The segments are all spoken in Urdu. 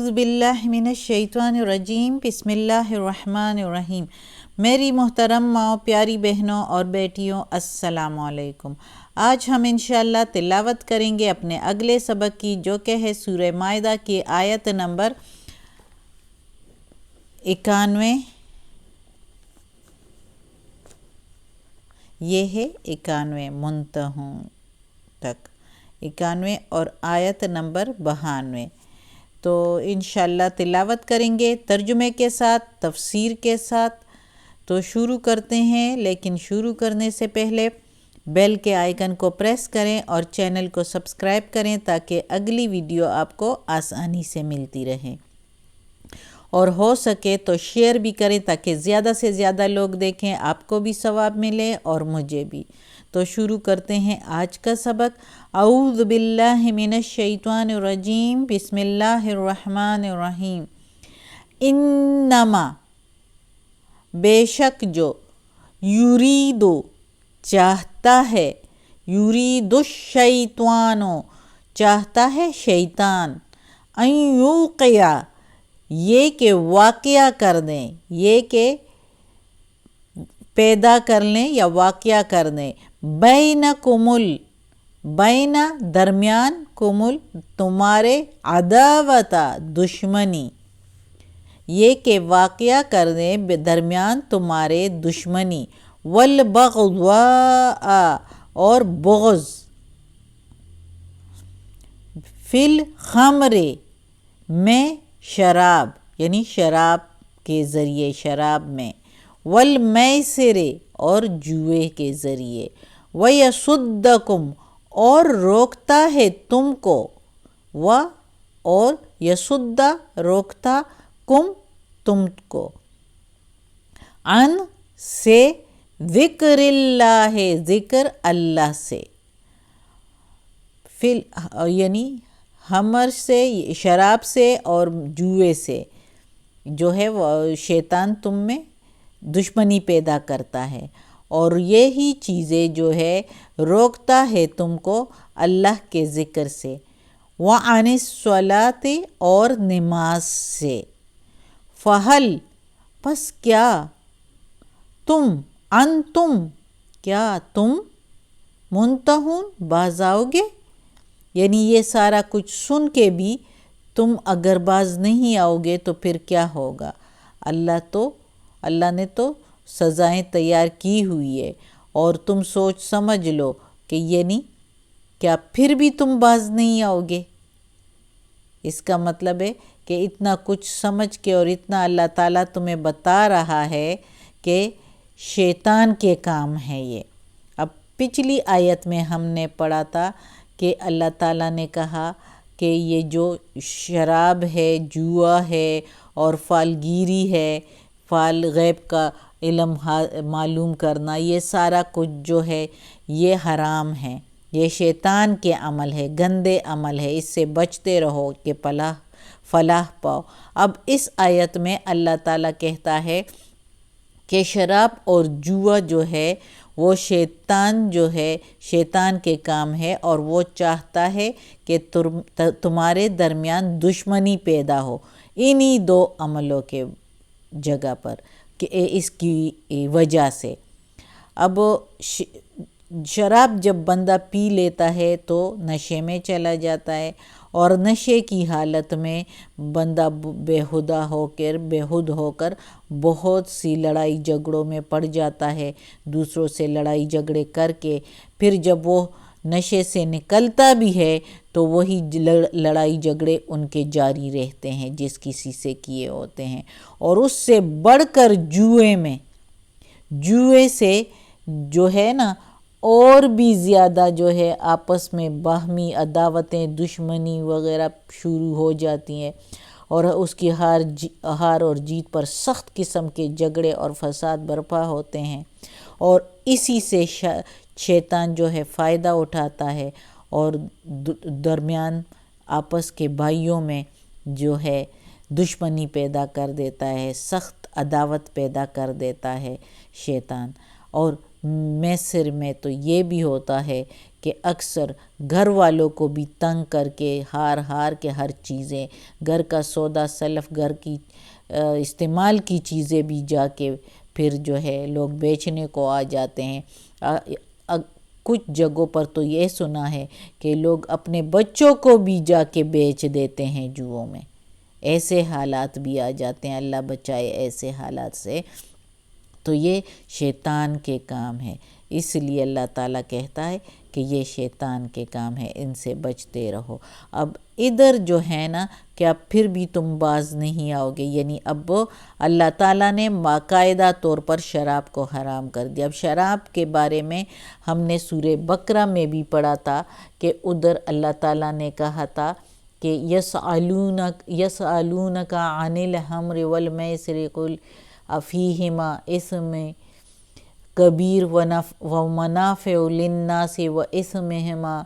اعوذ باللہ من الشیطان الرجیم، بسم اللہ الرحمن الرحیم۔ میری محترم ماؤں، پیاری بہنوں اور بیٹیوں، السلام علیکم۔ آج ہم انشاءاللہ تلاوت کریں گے اپنے اگلے سبق کی، جو کہ ہے سورہ مائدہ کی آیت نمبر 91۔ یہ ہے 91 منتہوں تک، 91 اور آیت نمبر 92۔ تو انشاءاللہ تلاوت کریں گے ترجمے کے ساتھ، تفسیر کے ساتھ۔ تو شروع کرتے ہیں، لیکن شروع کرنے سے پہلے بیل کے آئیکن کو پریس کریں اور چینل کو سبسکرائب کریں تاکہ اگلی ویڈیو آپ کو آسانی سے ملتی رہے، اور ہو سکے تو شیئر بھی کریں تاکہ زیادہ سے زیادہ لوگ دیکھیں، آپ کو بھی ثواب ملے اور مجھے بھی۔ تو شروع کرتے ہیں آج کا سبق۔ اعوذ باللہ من الشیطان الرجیم، بسم اللہ الرحمن الرحیم۔ انما، بے شک جو، یریدو چاہتا ہے، یرید الشیطان چاہتا ہے شیطان، ان یوقع یہ کہ واقعہ کر دیں، یہ کہ پیدا کر لیں یا واقعہ کر دیں، بینکم بین درمیان، کمل تمہارے، عداوت دشمنی، یہ کہ واقعہ کر دیں درمیان تمہارے دشمنی، والبغضاء اور بغض، فی الخمر میں شراب، یعنی شراب کے ذریعے، شراب میں، والمیسر اور جوئے کے ذریعے، ویصدکم اور روکتا ہے تم کو، اور یصد روکتا کم تم کو، عن سے، ذکر اللہ ذکر اللہ سے، یعنی خمر سے، شراب سے اور جوئے سے، جو ہے وہ شیطان تم میں دشمنی پیدا کرتا ہے، اور یہی چیزیں جو ہے روکتا ہے تم کو اللہ کے ذکر سے، وعن الصلاۃ اور نماز سے، فہل پس کیا، تم، انتم کیا تم، منتہون باز آؤ گے، یعنی یہ سارا کچھ سن کے بھی تم اگر باز نہیں آؤ گے تو پھر کیا ہوگا؟ اللہ نے تو سزائیں تیار کی ہوئی ہے، اور تم سوچ سمجھ لو کہ یعنی کیا پھر بھی تم باز نہیں آؤ گے؟ اس کا مطلب ہے کہ اتنا کچھ سمجھ کے اور اتنا اللہ تعالیٰ تمہیں بتا رہا ہے کہ شیطان کے کام ہے یہ۔ اب پچھلی آیت میں ہم نے پڑھا تھا کہ اللہ تعالیٰ نے کہا کہ یہ جو شراب ہے، جوا ہے اور فالگیری ہے، فال غیب کا علم معلوم کرنا، یہ سارا کچھ جو ہے یہ حرام ہے، یہ شیطان کے عمل ہے، گندے عمل ہے، اس سے بچتے رہو کہ فلاح پاؤ۔ اب اس آیت میں اللہ تعالیٰ کہتا ہے کہ شراب اور جوا جو ہے وہ شیطان جو ہے، شیطان کے کام ہے، اور وہ چاہتا ہے کہ تمہارے درمیان دشمنی پیدا ہو انہی دو عملوں کے جگہ پر، کہ اس کی وجہ سے۔ اب شراب جب بندہ پی لیتا ہے تو نشے میں چلا جاتا ہے، اور نشے کی حالت میں بندہ بے ہد ہو کر بہت سی لڑائی جھگڑوں میں پڑ جاتا ہے، دوسروں سے لڑائی جھگڑے کر کے پھر جب وہ نشے سے نکلتا بھی ہے تو وہی لڑائی جھگڑے ان کے جاری رہتے ہیں جس کسی سے کیے ہوتے ہیں، اور اس سے بڑھ کر جوئے سے جو ہے نا اور بھی زیادہ جو ہے آپس میں باہمی عداوتیں، دشمنی وغیرہ شروع ہو جاتی ہیں، اور اس کی ہار اور جیت پر سخت قسم کے جھگڑے اور فساد برپا ہوتے ہیں، اور اسی سے شیطان جو ہے فائدہ اٹھاتا ہے، اور درمیان آپس کے بھائیوں میں جو ہے دشمنی پیدا کر دیتا ہے، سخت عداوت پیدا کر دیتا ہے شیطان۔ اور میسر میں تو یہ بھی ہوتا ہے کہ اکثر گھر والوں کو بھی تنگ کر کے ہار کے ہر چیزیں، گھر کا سودا سلف، گھر کی استعمال کی چیزیں بھی جا کے پھر جو ہے لوگ بیچنے کو آ جاتے ہیں۔ کچھ جگہوں پر تو یہ سنا ہے کہ لوگ اپنے بچوں کو بھی جا کے بیچ دیتے ہیں جوؤں میں، ایسے حالات بھی آ جاتے ہیں، اللہ بچائے ایسے حالات سے۔ تو یہ شیطان کے کام ہے، اس لیے اللہ تعالیٰ کہتا ہے کہ یہ شیطان کے کام ہے، ان سے بچتے رہو۔ اب ادھر جو ہے نا کہ اب پھر بھی تم باز نہیں آؤ گے، یعنی اب اللہ تعالیٰ نے باقاعدہ طور پر شراب کو حرام کر دیا۔ اب شراب کے بارے میں ہم نے سورہ بقرہ میں بھی پڑھا تھا کہ ادھر اللہ تعالیٰ نے کہا تھا کہ یسألونک عن الخمر والمیسر قل افیہما اثم کبیر ومنافع للناس واسمہما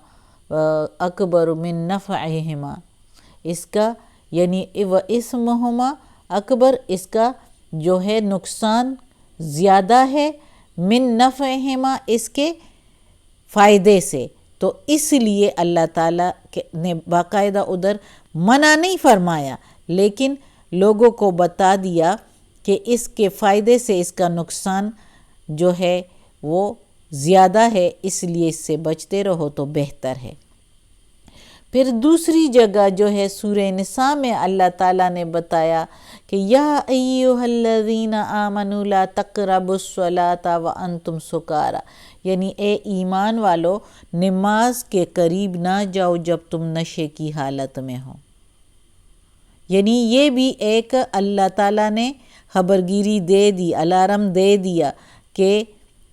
اکبر من نفعہما، اس کا یعنی واسمہما اکبر، اس کا جو ہے نقصان زیادہ ہے، من نفعہما اس کے فائدے سے۔ تو اس لیے اللہ تعالیٰ نے باقاعدہ ادھر منع نہیں فرمایا، لیکن لوگوں کو بتا دیا کہ اس کے فائدے سے اس کا نقصان جو ہے وہ زیادہ ہے، اس لیے اس سے بچتے رہو تو بہتر ہے۔ پھر دوسری جگہ جو ہے سورہ نساء میں اللہ تعالیٰ نے بتایا کہ یا ایھا الذین آمنوا لا تقربوا الصلاۃ وانتم سکارى، یعنی اے ایمان والو نماز کے قریب نہ جاؤ جب تم نشے کی حالت میں ہو۔ یعنی یہ بھی ایک اللہ تعالیٰ نے خبرگیری دے دی، الارم دے دیا کہ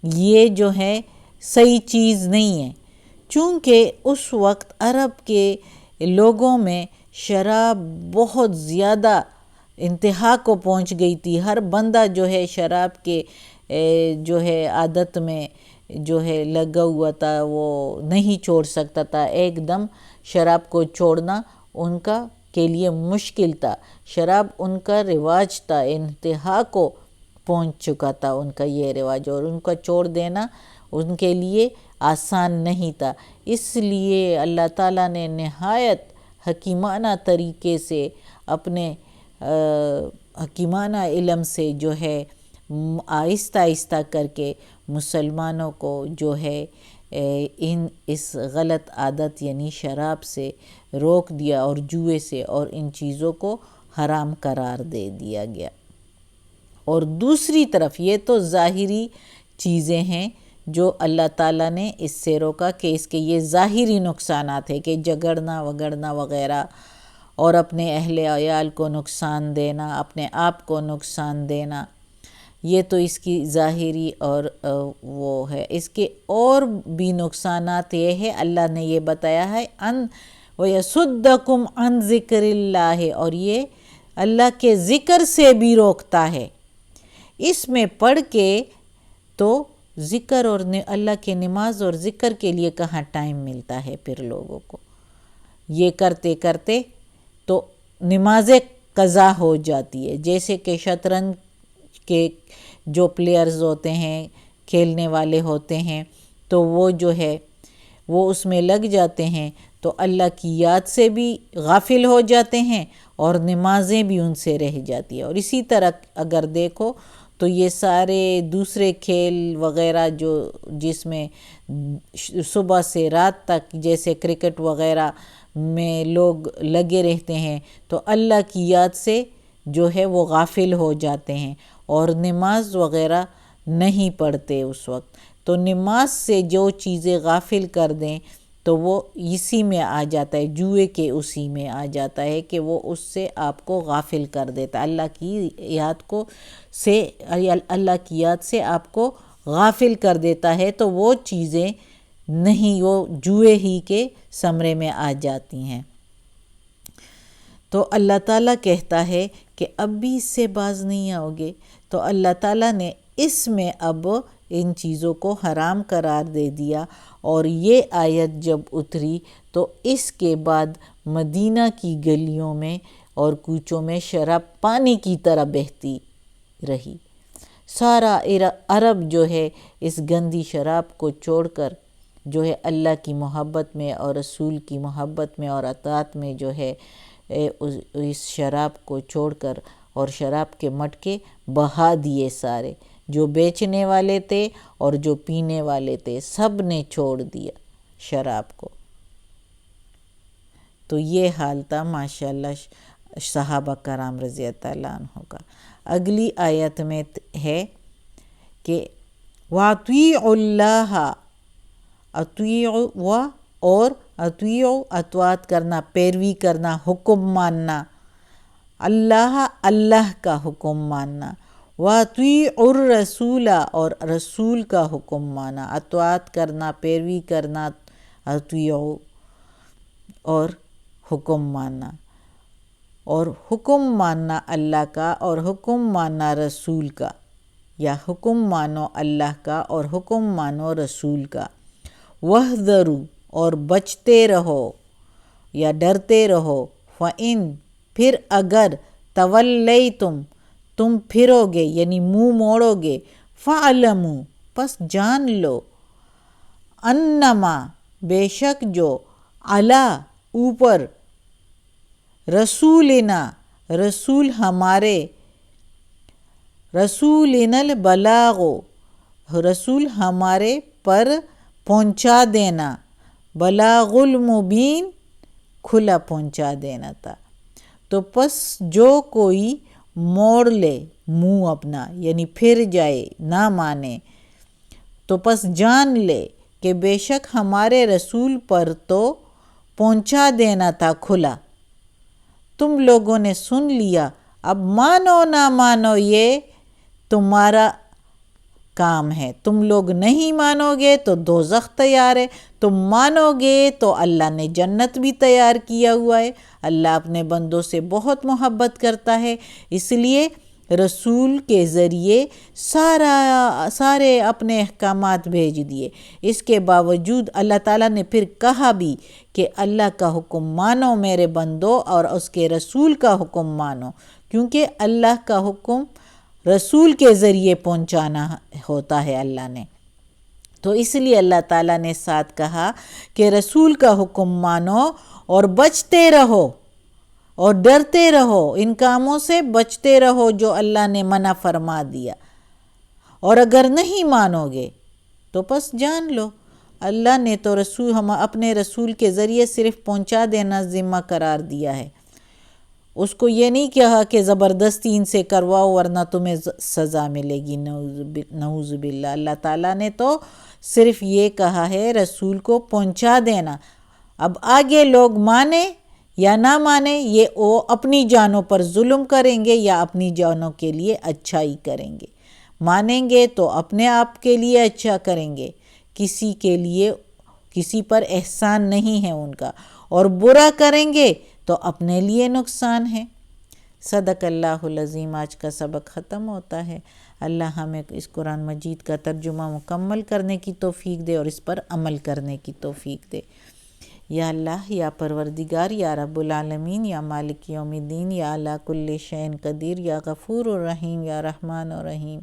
یہ جو ہے صحیح چیز نہیں ہے، چونکہ اس وقت عرب کے لوگوں میں شراب بہت زیادہ انتہا کو پہنچ گئی تھی۔ ہر بندہ جو ہے شراب کے جو ہے عادت میں جو ہے لگا ہوا تھا، وہ نہیں چھوڑ سکتا تھا، ایک دم شراب کو چھوڑنا ان کا کے لیے مشکل تھا۔ شراب ان کا رواج تھا، انتہا کو پہنچ چکا تھا ان کا یہ رواج، اور ان کا چھوڑ دینا ان کے لیے آسان نہیں تھا۔ اس لیے اللہ تعالیٰ نے نہایت حکیمانہ طریقے سے اپنے حکیمانہ علم سے جو ہے آہستہ آہستہ کر کے مسلمانوں کو جو ہے اس غلط عادت یعنی شراب سے روک دیا، اور جوئے سے اور ان چیزوں کو حرام قرار دے دیا گیا۔ اور دوسری طرف یہ تو ظاہری چیزیں ہیں جو اللہ تعالیٰ نے اس سے روکا کہ اس کے یہ ظاہری نقصانات ہیں کہ جھگڑنا وگڑنا وغیرہ، اور اپنے اہل عیال کو نقصان دینا، اپنے آپ کو نقصان دینا، یہ تو اس کی ظاہری اور وہ ہے۔ اس کے اور بھی نقصانات یہ ہے، اللہ نے یہ بتایا ہے ان وَيَصُدَّكُمْ عَنْ ذِكْرِ اللَّهِ، اور یہ اللہ کے ذکر سے بھی روکتا ہے۔ اس میں پڑھ کے تو ذکر اور اللہ کے نماز اور ذکر کے لیے کہاں ٹائم ملتا ہے پھر لوگوں کو، یہ کرتے کرتے تو نمازیں قضا ہو جاتی ہے۔ جیسے کہ شطرنج کے جو پلیئرز ہوتے ہیں، کھیلنے والے ہوتے ہیں، تو وہ جو ہے وہ اس میں لگ جاتے ہیں تو اللہ کی یاد سے بھی غافل ہو جاتے ہیں، اور نمازیں بھی ان سے رہ جاتی ہیں۔ اور اسی طرح اگر دیکھو تو یہ سارے دوسرے کھیل وغیرہ جس میں صبح سے رات تک جیسے کرکٹ وغیرہ میں لوگ لگے رہتے ہیں، تو اللہ کی یاد سے جو ہے وہ غافل ہو جاتے ہیں اور نماز وغیرہ نہیں پڑھتے اس وقت۔ تو نماز سے جو چیزیں غافل کر دیں تو وہ اسی میں آ جاتا ہے، جوئے کے اسی میں آ جاتا ہے کہ وہ اس سے آپ کو غافل کر دیتا ہے، اللہ کی یاد سے آپ کو غافل کر دیتا ہے، تو وہ چیزیں نہیں، وہ جوئے ہی کے ثمرے میں آ جاتی ہیں۔ تو اللہ تعالیٰ کہتا ہے کہ اب بھی اس سے باز نہیں آؤ گے، تو اللہ تعالیٰ نے اس میں اب ان چیزوں کو حرام قرار دے دیا۔ اور یہ آیت جب اتری تو اس کے بعد مدینہ کی گلیوں میں اور کوچوں میں شراب پانی کی طرح بہتی رہی۔ سارا عرب جو ہے اس گندی شراب کو چھوڑ کر جو ہے اللہ کی محبت میں اور رسول کی محبت میں اور اطاعت میں جو ہے اس شراب کو چھوڑ کر اور شراب کے مٹکے بہا دیے سارے، جو بیچنے والے تھے اور جو پینے والے تھے سب نے چھوڑ دیا شراب کو۔ تو یہ حال تھا ماشاءاللہ صحابہ کرام رضی اللہ عنہ کا۔ اگلی آیت میں ہے کہ وَأَطِیعُوا اللَّهَ، اطیعوا اور اطیعوا اطاعت کرنا، پیروی کرنا، حکم ماننا، اللہ کا حکم ماننا، وَأَطِیعُوا الرَّسُولَ اور رسول کا حکم ماننا، اطاعت کرنا، پیروی کرنا، اطیعوا اور حکم ماننا، اور حکم ماننا اللہ کا اور حکم ماننا رسول کا، یا حکم مانو اللہ کا اور حکم مانو رسول کا۔ وَاحْذَرُوا اور بچتے رہو یا ڈرتے رہو، فَإِن پھر اگر تولیتم تم پھرو گے یعنی منہ موڑو گے، فَاعْلَمُوا پس جان لو، انما بے شک جو، علی اوپر، رسولنا رسول ہمارے، رسولنا البلاغ رسول ہمارے پر پہنچا دینا، بلاغ المبین کھلا پہنچا دینا تھا۔ تو پس جو کوئی موڑ لے منہ اپنا یعنی پھر جائے نہ مانے، تو پس جان لے کہ بے شک ہمارے رسول پر تو پہنچا دینا تھا کھلا، تم لوگوں نے سن لیا، اب مانو نہ مانو یہ تمہارا کام ہے، تم لوگ نہیں مانو گے تو دوزخ تیار ہے، تم مانو گے تو اللہ نے جنت بھی تیار کیا ہوا ہے۔ اللہ اپنے بندوں سے بہت محبت کرتا ہے، اس لیے رسول کے ذریعے سارے اپنے احکامات بھیج دیے۔ اس کے باوجود اللہ تعالیٰ نے پھر کہا بھی کہ اللہ کا حکم مانو میرے بندو اور اس کے رسول کا حکم مانو، کیونکہ اللہ کا حکم رسول کے ذریعے پہنچانا ہوتا ہے اللہ نے۔ تو اس لیے اللہ تعالیٰ نے ساتھ کہا کہ رسول کا حکم مانو اور بچتے رہو اور ڈرتے رہو، ان کاموں سے بچتے رہو جو اللہ نے منع فرما دیا، اور اگر نہیں مانو گے تو پس جان لو اللہ نے تو ہم اپنے رسول کے ذریعے صرف پہنچا دینا ذمہ قرار دیا ہے، اس کو یہ نہیں کہا کہ زبردستی ان سے کرواؤ ورنہ تمہیں سزا ملے گی، نعوذ باللہ۔ اللہ تعالیٰ نے تو صرف یہ کہا ہے رسول کو پہنچا دینا، اب آگے لوگ مانے یا نہ مانے یہ وہ اپنی جانوں پر ظلم کریں گے یا اپنی جانوں کے لیے اچھائی کریں گے، مانیں گے تو اپنے آپ کے لیے اچھا کریں گے، کسی پر احسان نہیں ہے ان کا، اور برا کریں گے تو اپنے لیے نقصان ہے۔ صدق اللہ العظیم۔ آج کا سبق ختم ہوتا ہے۔ اللہ ہمیں اس قرآن مجید کا ترجمہ مکمل کرنے کی توفیق دے اور اس پر عمل کرنے کی توفیق دے۔ یا اللہ، یا پروردگار، یا رب العالمین، یا مالک یوم الدین، یا علی کل شیء قدیر، یا غفور الرحیم، یا رحمان الرحیم۔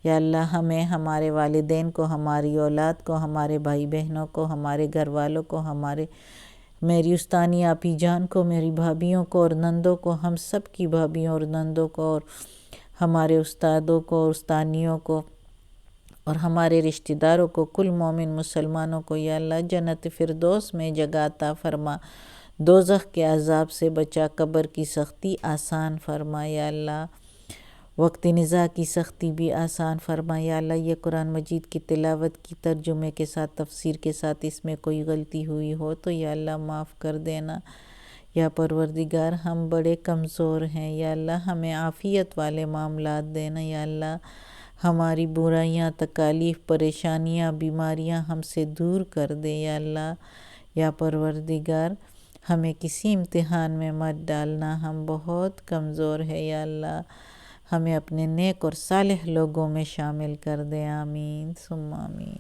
یا اللہ ہمیں، ہمارے والدین کو، ہماری اولاد کو، ہمارے بھائی بہنوں کو، ہمارے گھر والوں کو، میری استانی آپی جان کو، میری بھابھیوں کو اور نندوں کو، ہم سب کی بھابھیوں اور نندوں کو، اور ہمارے استادوں کو اور استانیوں کو اور ہمارے رشتہ داروں کو، کل مومن مسلمانوں کو یا اللہ جنت فردوس میں جگہ عطا فرما، دوزخ کے عذاب سے بچا، قبر کی سختی آسان فرما یا اللہ، وقت نزاع کی سختی بھی آسان فرما یا اللہ۔ یہ قرآن مجید کی تلاوت کی ترجمے کے ساتھ، تفسیر کے ساتھ اس میں کوئی غلطی ہوئی ہو تو یا اللہ معاف کر دینا۔ یا پروردگار ہم بڑے کمزور ہیں یا اللہ، ہمیں عافیت والے معاملات دینا یا اللہ، ہماری برائیاں، تکالیف، پریشانیاں، بیماریاں ہم سے دور کر دے یا اللہ۔ یا پروردگار ہمیں کسی امتحان میں مت ڈالنا، ہم بہت کمزور ہیں یا اللہ، ہمیں اپنے نیک اور صالح لوگوں میں شامل کر دے، آمین ثم آمین۔